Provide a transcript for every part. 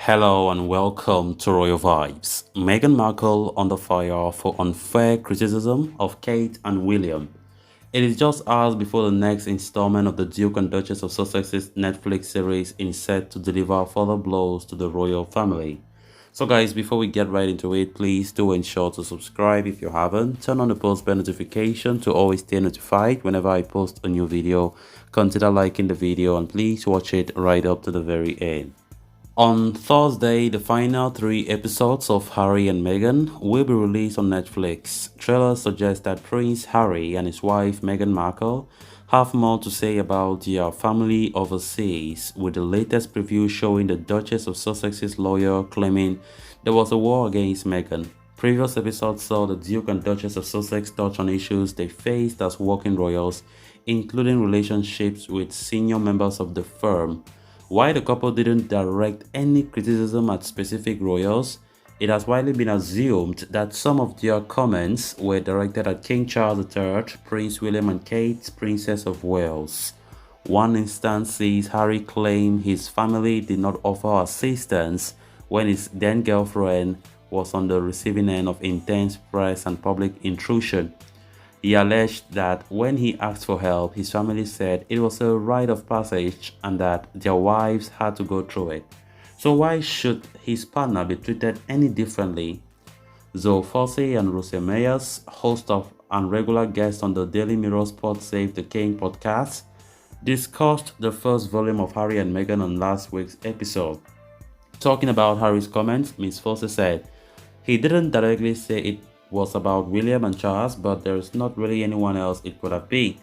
Hello and welcome to Royal Vibes. Meghan Markle under fire for unfair criticism of Kate and William. It is just hours before the next installment of the Duke and Duchess of Sussex's Netflix series is set to deliver further blows to the royal family. So guys, before we get right into it, please do ensure to subscribe if you haven't. Turn on the post bell notification to always stay notified whenever I post a new video. Consider liking the video and please watch it right up to the very end. On Thursday, the final three episodes of Harry and Meghan will be released on Netflix. Trailers suggest that Prince Harry and his wife Meghan Markle have more to say about their family overseas, with the latest preview showing the Duchess of Sussex's lawyer claiming there was a war against Meghan. Previous episodes saw the Duke and Duchess of Sussex touch on issues they faced as working royals, including relationships with senior members of the firm. While the couple didn't direct any criticism at specific royals, it has widely been assumed that some of their comments were directed at King Charles III, Prince William and Kate, Princess of Wales. One instance sees Harry claim his family did not offer assistance when his then girlfriend was on the receiving end of intense press and public intrusion. He alleged that when he asked for help, his family said it was a rite of passage and that their wives had to go through it. So why should his partner be treated any differently? Zoe Fossey and Rosie Meyers, host of and regular guest on the Daily Mirror Sport Save the King podcast, discussed the first volume of Harry and Meghan on last week's episode. Talking about Harry's comments, Ms. Fossey said, "He didn't directly say it was about William and Charles, but there's not really anyone else it could have been."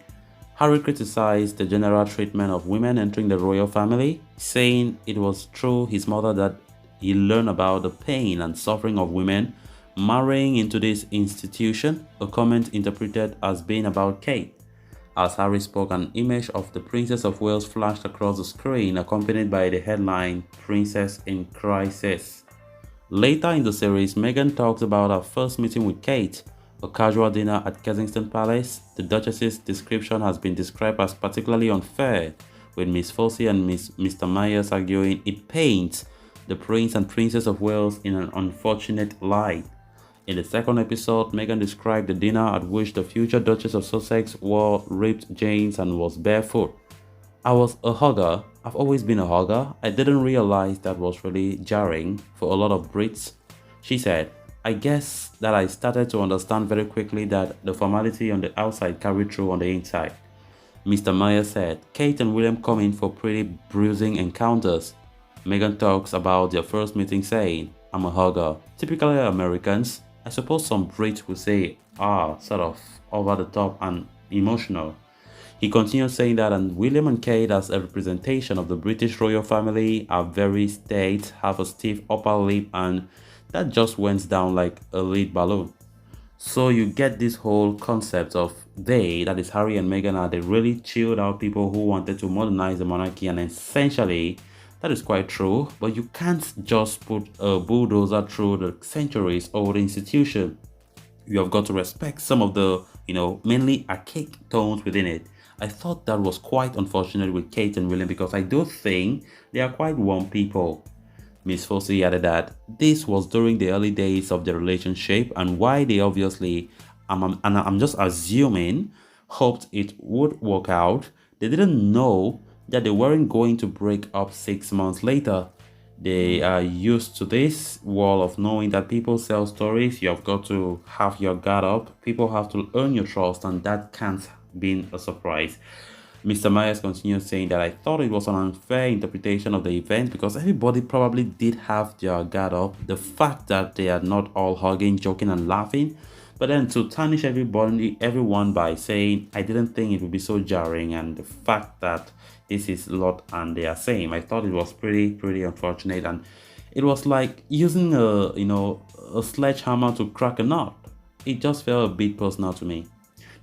Harry criticized the general treatment of women entering the royal family, saying it was through his mother that he learned about the pain and suffering of women marrying into this institution, a comment interpreted as being about Kate. As Harry spoke, an image of the Princess of Wales flashed across the screen, accompanied by the headline, "Princess in Crisis." Later in the series, Meghan talks about her first meeting with Kate, a casual dinner at Kensington Palace. The Duchess's description has been described as particularly unfair, with Miss Fossey and Mr. Myers arguing it paints the Prince and Princess of Wales in an unfortunate light. In the second episode, Meghan described the dinner at which the future Duchess of Sussex wore ripped jeans and was barefoot. "I was a hugger. I've always been a hugger. I didn't realize that was really jarring for a lot of Brits," she said. "I guess that I started to understand very quickly that the formality on the outside carried through on the inside." Mr. Myers said, "Kate and William come in for pretty bruising encounters." Meghan talks about their first meeting saying, "I'm a hugger." Typically Americans, I suppose some Brits would say, are sort of over the top and emotional. He continued saying that, and William and Kate, as a representation of the British royal family, are very staid, have a stiff upper lip, and that just went down like a lead balloon. So you get this whole concept of that is Harry and Meghan, are the really chilled out people who wanted to modernize the monarchy, and essentially that is quite true, but you can't just put a bulldozer through the centuries old institution. You have got to respect some of the, mainly archaic tones within it. I thought that was quite unfortunate with Kate and William because I do think they are quite warm people. Miss Fossey added that this was during the early days of their relationship, and why they obviously, and I'm just assuming, hoped it would work out. They didn't know that they weren't going to break up 6 months later. They are used to this wall of knowing that people sell stories. You have got to have your guard up. People have to earn your trust, and that can't be a surprise. Mr. Myers continued saying that, "I thought it was an unfair interpretation of the event because everybody probably did have their guard up. The fact that they are not all hugging, joking, and laughing, but then to tarnish everyone by saying, I didn't think it would be so jarring, and the fact that this is a lot and they are same. I thought it was pretty unfortunate, and it was like using a sledgehammer to crack a nut. It just felt a bit personal to me."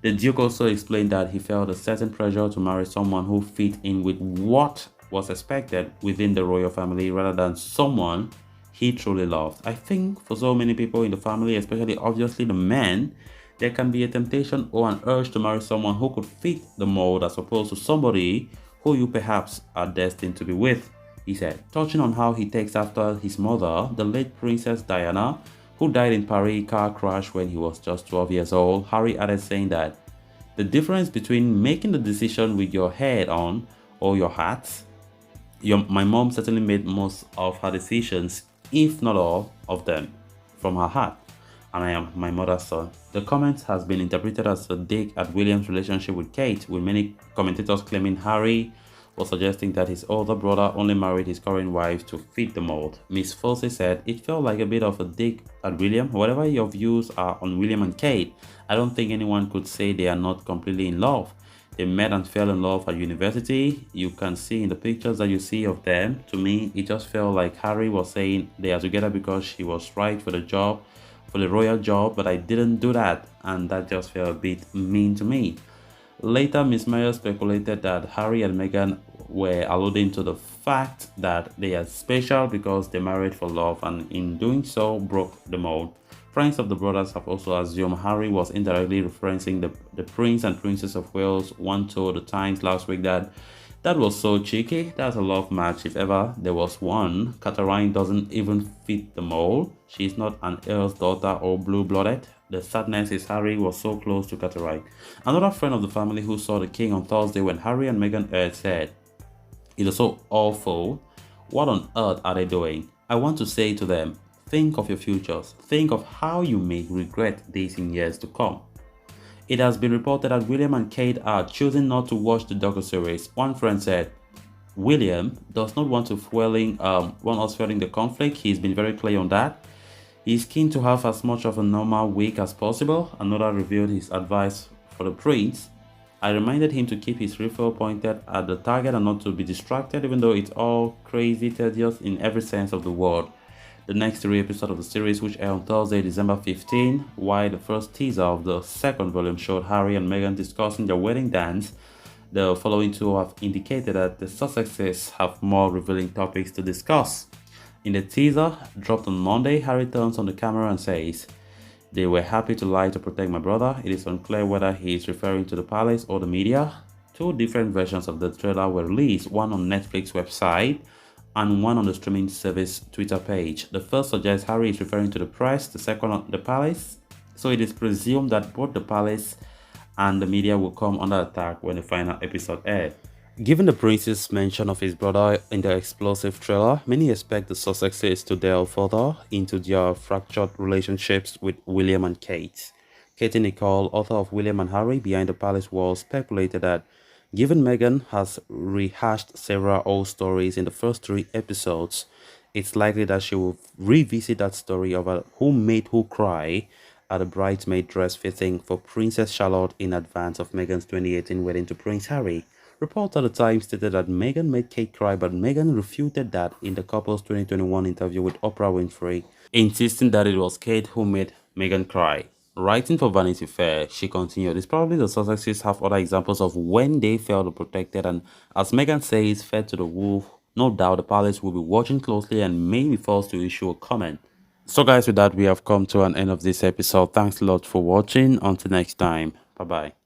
The Duke also explained that he felt a certain pressure to marry someone who fit in with what was expected within the royal family rather than someone he truly loved. I think for so many people in the family, especially obviously the men, there can be a temptation or an urge to marry someone who could fit the mold as opposed to somebody who you perhaps are destined to be with. he said, touching on how he takes after his mother, the late Princess Diana, who died in Paris car crash when he was just 12 years old. Harry added saying that the difference between making the decision with your head on or your heart, my mom certainly made most of her decisions, if not all of them, from her heart, and I am my mother's son. The comment has been interpreted as a dig at William's relationship with Kate, with many commentators claiming Harry was suggesting that his older brother only married his current wife to fit the mold. Miss Fossey said it felt like a bit of a dig at William. Whatever your views are on William and Kate, I don't think anyone could say they are not completely in love. They met and fell in love at university. You can see in the pictures that you see of them. To me, it just felt like Harry was saying they are together because she was right for the job, for the royal job, but I didn't do that, and that just felt a bit mean to me. Later, Miss Mayer speculated that Harry and Meghan were alluding to the fact that they are special because they married for love and in doing so broke the mold. Friends of the brothers have also assumed Harry was indirectly referencing the Prince and Princess of Wales. One told the Times last week that that was so cheeky. That's a love match if ever there was one. Catherine doesn't even fit the mold. She's not an Earl's daughter or blue-blooded. The sadness is Harry was so close to Catherine. Another friend of the family who saw the king on Thursday when Harry and Meghan heard said, "It is so awful. What on earth are they doing? I want to say to them, think of your futures. Think of how you may regret this in years to come." It has been reported that William and Kate are choosing not to watch the docuseries. One friend said, "William does not want us fueling the conflict. He's been very clear on that. He's keen to have as much of a normal week as possible." Another revealed his advice for the prince. "I reminded him to keep his rifle pointed at the target and not to be distracted, even though it's all crazy tedious in every sense of the word." The next 3 episodes of the series, which air on Thursday, December 15, while the first teaser of the second volume showed Harry and Meghan discussing their wedding dance, the following two have indicated that the Sussexes have more revealing topics to discuss. In the teaser, dropped on Monday, Harry turns on the camera and says, "They were happy to lie to protect my brother. It is unclear whether he is referring to the palace or the media." Two different versions of the trailer were released, one on Netflix website and one on the streaming service Twitter page. The first suggests Harry is referring to the press, the second on the palace. So it is presumed that both the palace and the media will come under attack when the final episode airs. Given the prince's mention of his brother in the explosive trailer, many expect the Sussexes to delve further into their fractured relationships with William and Kate. Katie Nicole, author of William and Harry Behind the Palace Walls, speculated that given Meghan has rehashed several old stories in the first 3 episodes, it's likely that she will revisit that story of who made who cry at a bridesmaid dress fitting for Princess Charlotte in advance of Meghan's 2018 wedding to Prince Harry. Reports at the time stated that Meghan made Kate cry, but Meghan refuted that in the couple's 2021 interview with Oprah Winfrey, insisting that it was Kate who made Meghan cry. Writing for Vanity Fair, she continued, "It's probably the Sussexes have other examples of when they felt protected, and as Meghan says, fed to the wolf. No doubt the palace will be watching closely and may be forced to issue a comment." So guys, with that, we have come to an end of this episode. Thanks a lot for watching. Until next time. Bye-bye.